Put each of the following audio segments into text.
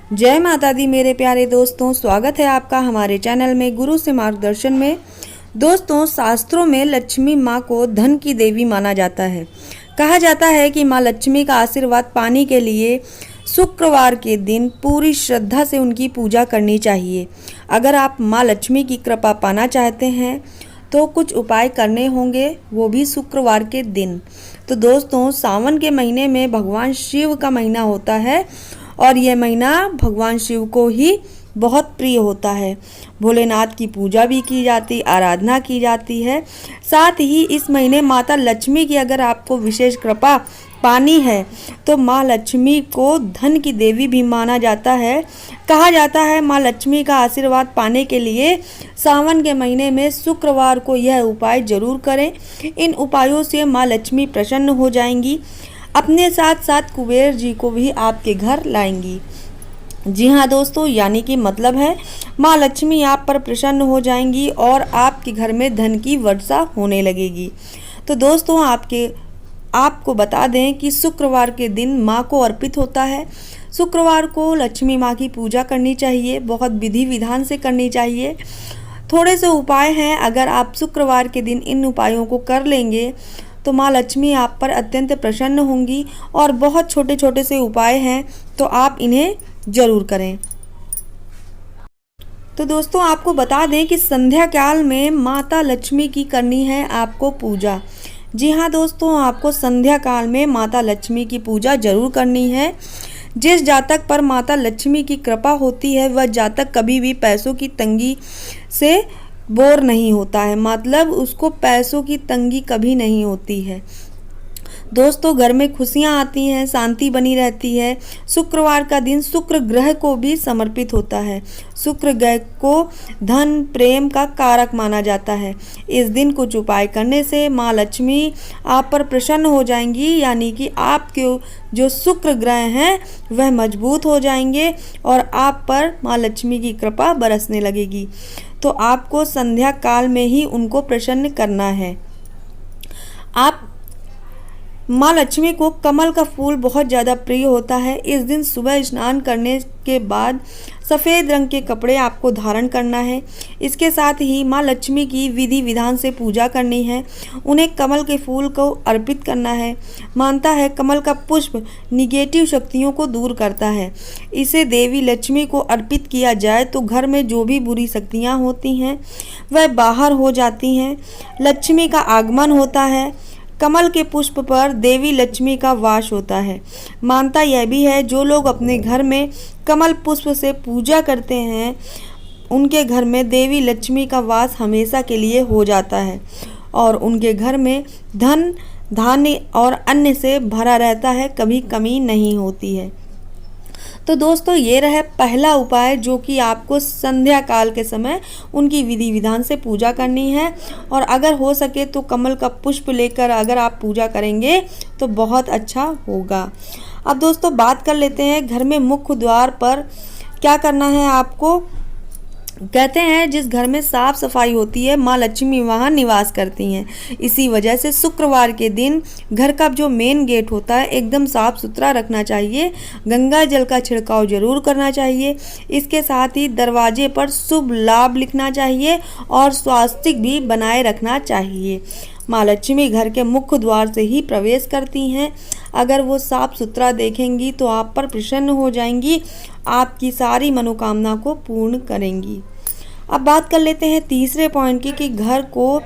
जय माता दी मेरे प्यारे दोस्तों, स्वागत है आपका हमारे चैनल में गुरु से मार्गदर्शन में। दोस्तों, शास्त्रों में लक्ष्मी माँ को धन की देवी माना जाता है। कहा जाता है कि माँ लक्ष्मी का आशीर्वाद पाने के लिए शुक्रवार के दिन पूरी श्रद्धा से उनकी पूजा करनी चाहिए। अगर आप माँ लक्ष्मी की कृपा पाना चाहते हैं तो कुछ उपाय करने होंगे, वो भी शुक्रवार के दिन। तो दोस्तों, सावन के महीने में भगवान शिव का महीना होता है और यह महीना भगवान शिव को ही बहुत प्रिय होता है। भोलेनाथ की पूजा भी की जाती, आराधना की जाती है। साथ ही इस महीने माता लक्ष्मी की अगर आपको विशेष कृपा पानी है तो माँ लक्ष्मी को धन की देवी भी माना जाता है। कहा जाता है माँ लक्ष्मी का आशीर्वाद पाने के लिए सावन के महीने में शुक्रवार को यह उपाय जरूर करें। इन उपायों से माँ लक्ष्मी प्रसन्न हो जाएंगी, अपने साथ साथ कुबेर जी को भी आपके घर लाएंगी। जी हाँ दोस्तों, यानी कि मतलब है माँ लक्ष्मी आप पर प्रसन्न हो जाएंगी और आपके घर में धन की वर्षा होने लगेगी। तो दोस्तों, आपको बता दें कि शुक्रवार के दिन माँ को अर्पित होता है। शुक्रवार को लक्ष्मी माँ की पूजा करनी चाहिए, बहुत विधि विधान से करनी चाहिए। थोड़े से उपाय हैं, अगर आप शुक्रवार के दिन इन उपायों को कर लेंगे तो माँ लक्ष्मी आप पर अत्यंत प्रसन्न होंगी। और बहुत छोटे छोटे से उपाय हैं, तो आप इन्हें जरूर करें। तो दोस्तों, आपको बता दें कि संध्या काल में माता लक्ष्मी की करनी है आपको पूजा। जी हाँ दोस्तों, आपको संध्या काल में माता लक्ष्मी की पूजा जरूर करनी है। जिस जातक पर माता लक्ष्मी की कृपा होती है वह जातक कभी भी पैसों की तंगी से बोर नहीं होता है, मतलब उसको पैसों की तंगी कभी नहीं होती है। दोस्तों, घर में खुशियां आती हैं, शांति बनी रहती है। शुक्रवार का दिन शुक्र ग्रह को भी समर्पित होता है। शुक्र ग्रह को धन प्रेम का कारक माना जाता है। इस दिन कुछ उपाय करने से माँ लक्ष्मी आप पर प्रसन्न हो जाएंगी, यानी कि आपके जो शुक्र ग्रह हैं वह मजबूत हो जाएंगे और आप पर माँ लक्ष्मी की कृपा बरसने लगेगी। तो आपको संध्या काल में ही उनको प्रसन्न करना है। आप माँ लक्ष्मी को कमल का फूल बहुत ज़्यादा प्रिय होता है। इस दिन सुबह स्नान करने के बाद सफ़ेद रंग के कपड़े आपको धारण करना है। इसके साथ ही माँ लक्ष्मी की विधि विधान से पूजा करनी है। उन्हें कमल के फूल को अर्पित करना है। मानता है कमल का पुष्प निगेटिव शक्तियों को दूर करता है। इसे देवी लक्ष्मी को अर्पित किया जाए तो घर में जो भी बुरी शक्तियाँ होती हैं वह बाहर हो जाती हैं, लक्ष्मी का आगमन होता है। कमल के पुष्प पर देवी लक्ष्मी का वास होता है। मानता यह भी है जो लोग अपने घर में कमल पुष्प से पूजा करते हैं उनके घर में देवी लक्ष्मी का वास हमेशा के लिए हो जाता है और उनके घर में धन धान्य और अन्न से भरा रहता है, कभी कमी नहीं होती है। तो दोस्तों, ये रहा पहला उपाय जो कि आपको संध्या काल के समय उनकी विधि विधान से पूजा करनी है। और अगर हो सके तो कमल का पुष्प लेकर अगर आप पूजा करेंगे तो बहुत अच्छा होगा। अब दोस्तों, बात कर लेते हैं घर में मुख्य द्वार पर क्या करना है आपको। कहते हैं जिस घर में साफ सफाई होती है माँ लक्ष्मी वहाँ निवास करती हैं। इसी वजह से शुक्रवार के दिन घर का जो मेन गेट होता है एकदम साफ सुथरा रखना चाहिए। गंगा जल का छिड़काव जरूर करना चाहिए। इसके साथ ही दरवाजे पर शुभ लाभ लिखना चाहिए और स्वास्तिक भी बनाए रखना चाहिए। माँ लक्ष्मी घर के मुख्य द्वार से ही प्रवेश करती हैं। अगर वो साफ सुथरा देखेंगी तो आप पर प्रसन्न हो जाएंगी, आपकी सारी मनोकामना को पूर्ण करेंगी। अब बात कर लेते हैं तीसरे पॉइंट की कि घर को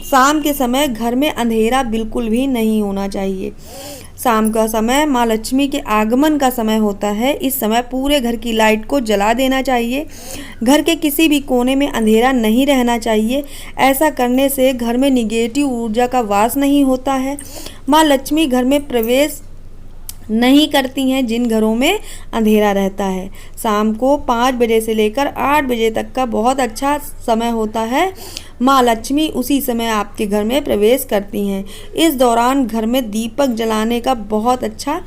शाम के समय घर में अंधेरा बिल्कुल भी नहीं होना चाहिए। शाम का समय माँ लक्ष्मी के आगमन का समय होता है। इस समय पूरे घर की लाइट को जला देना चाहिए। घर के किसी भी कोने में अंधेरा नहीं रहना चाहिए। ऐसा करने से घर में निगेटिव ऊर्जा का वास नहीं होता है। माँ लक्ष्मी घर में प्रवेश नहीं करती हैं जिन घरों में अंधेरा रहता है। शाम को 5 बजे से लेकर 8 बजे तक का बहुत अच्छा समय होता है। माँ लक्ष्मी उसी समय आपके घर में प्रवेश करती हैं। इस दौरान घर में दीपक जलाने का बहुत अच्छा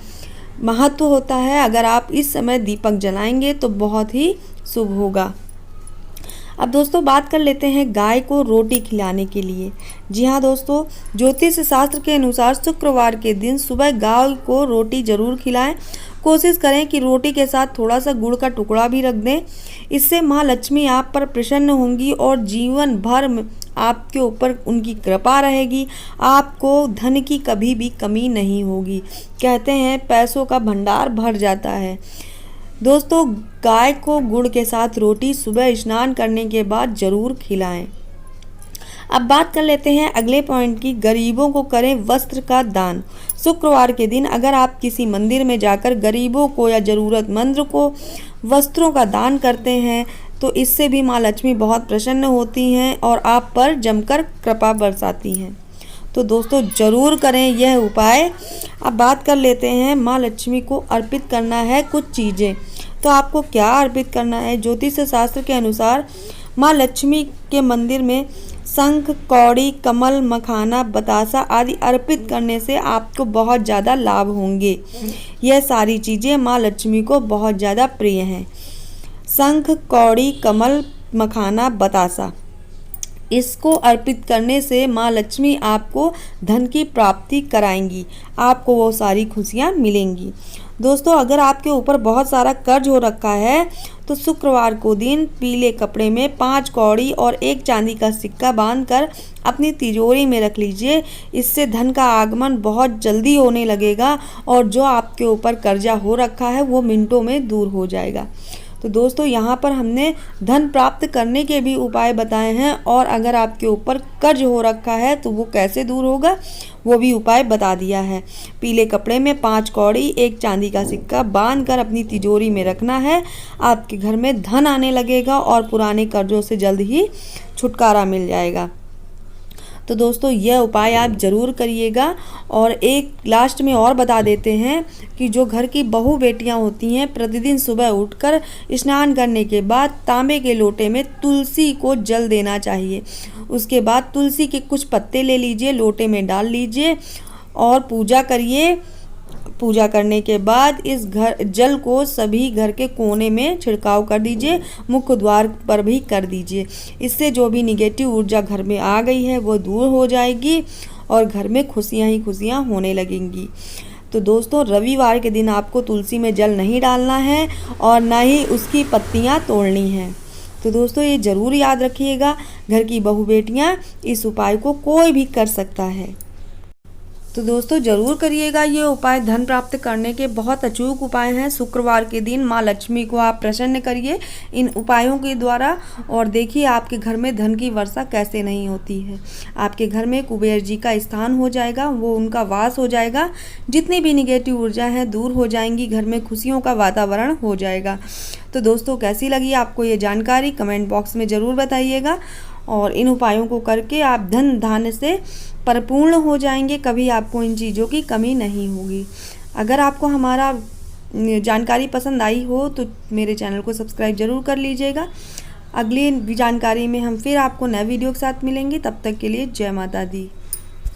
महत्व होता है। अगर आप इस समय दीपक जलाएंगे तो बहुत ही शुभ होगा। अब दोस्तों बात कर लेते हैं गाय को रोटी खिलाने के लिए। जी हाँ दोस्तों, ज्योतिष शास्त्र के अनुसार शुक्रवार के दिन सुबह गाय को रोटी जरूर खिलाएं। कोशिश करें कि रोटी के साथ थोड़ा सा गुड़ का टुकड़ा भी रख दें। इससे माँ लक्ष्मी आप पर प्रसन्न होंगी और जीवन भर आपके ऊपर उनकी कृपा रहेगी। आपको धन की कभी भी कमी नहीं होगी। कहते हैं पैसों का भंडार भर जाता है। दोस्तों गाय को गुड़ के साथ रोटी सुबह स्नान करने के बाद जरूर खिलाएं। अब बात कर लेते हैं अगले पॉइंट की, गरीबों को करें वस्त्र का दान। शुक्रवार के दिन अगर आप किसी मंदिर में जाकर गरीबों को या ज़रूरतमंद को वस्त्रों का दान करते हैं तो इससे भी माँ लक्ष्मी बहुत प्रसन्न होती हैं और आप पर जमकर कृपा बरसाती हैं। तो दोस्तों ज़रूर करें यह उपाय। अब बात कर लेते हैं माँ लक्ष्मी को अर्पित करना है कुछ चीज़ें। तो आपको क्या अर्पित करना है? ज्योतिष शास्त्र के अनुसार माँ लक्ष्मी के मंदिर में शंख, कौड़ी, कमल, मखाना, बतासा आदि अर्पित करने से आपको बहुत ज़्यादा लाभ होंगे। यह सारी चीज़ें माँ लक्ष्मी को बहुत ज़्यादा प्रिय हैं। शंख, कौड़ी, कमल, मखाना, बतासा, इसको अर्पित करने से माँ लक्ष्मी आपको धन की प्राप्ति कराएंगी। आपको वो सारी खुशियाँ मिलेंगी। दोस्तों अगर आपके ऊपर बहुत सारा कर्ज हो रखा है तो शुक्रवार को दिन पीले कपड़े में 5 कौड़ी और 1 चांदी का सिक्का बांधकर अपनी तिजोरी में रख लीजिए। इससे धन का आगमन बहुत जल्दी होने लगेगा और जो आपके ऊपर कर्जा हो रखा है वो मिनटों में दूर हो जाएगा। तो दोस्तों यहाँ पर हमने धन प्राप्त करने के भी उपाय बताए हैं और अगर आपके ऊपर कर्ज हो रखा है तो वो कैसे दूर होगा वो भी उपाय बता दिया है। पीले कपड़े में 5 कौड़ी, 1 चांदी का सिक्का बांधकर अपनी तिजोरी में रखना है। आपके घर में धन आने लगेगा और पुराने कर्जों से जल्द ही छुटकारा मिल जाएगा। तो दोस्तों यह उपाय आप ज़रूर करिएगा। और एक लास्ट में और बता देते हैं कि जो घर की बहू बेटियां होती हैं प्रतिदिन सुबह उठकर स्नान करने के बाद तांबे के लोटे में तुलसी को जल देना चाहिए। उसके बाद तुलसी के कुछ पत्ते ले लीजिए, लोटे में डाल लीजिए और पूजा करिए। पूजा करने के बाद इस जल को सभी घर के कोने में छिड़काव कर दीजिए, मुख्य द्वार पर भी कर दीजिए। इससे जो भी निगेटिव ऊर्जा घर में आ गई है वो दूर हो जाएगी और घर में खुशियां ही खुशियां होने लगेंगी। तो दोस्तों रविवार के दिन आपको तुलसी में जल नहीं डालना है और ना ही उसकी पत्तियां तोड़नी हैं। तो दोस्तों ये ज़रूर याद रखिएगा, घर की बहू बेटियां इस उपाय को कोई भी कर सकता है। तो दोस्तों ज़रूर करिएगा ये उपाय। धन प्राप्त करने के बहुत अचूक उपाय हैं। शुक्रवार के दिन माँ लक्ष्मी को आप प्रसन्न करिए इन उपायों के द्वारा और देखिए आपके घर में धन की वर्षा कैसे नहीं होती है। आपके घर में कुबेर जी का स्थान हो जाएगा, वो उनका वास हो जाएगा। जितनी भी निगेटिव ऊर्जा है दूर हो जाएंगी, घर में खुशियों का वातावरण हो जाएगा। तो दोस्तों कैसी लगी आपको ये जानकारी कमेंट बॉक्स में ज़रूर बताइएगा और इन उपायों को करके आप धन धान्य से परिपूर्ण हो जाएंगे। कभी आपको इन चीज़ों की कमी नहीं होगी। अगर आपको हमारा जानकारी पसंद आई हो तो मेरे चैनल को सब्सक्राइब जरूर कर लीजिएगा। अगली जानकारी में हम फिर आपको नए वीडियो के साथ मिलेंगे। तब तक के लिए जय माता दी।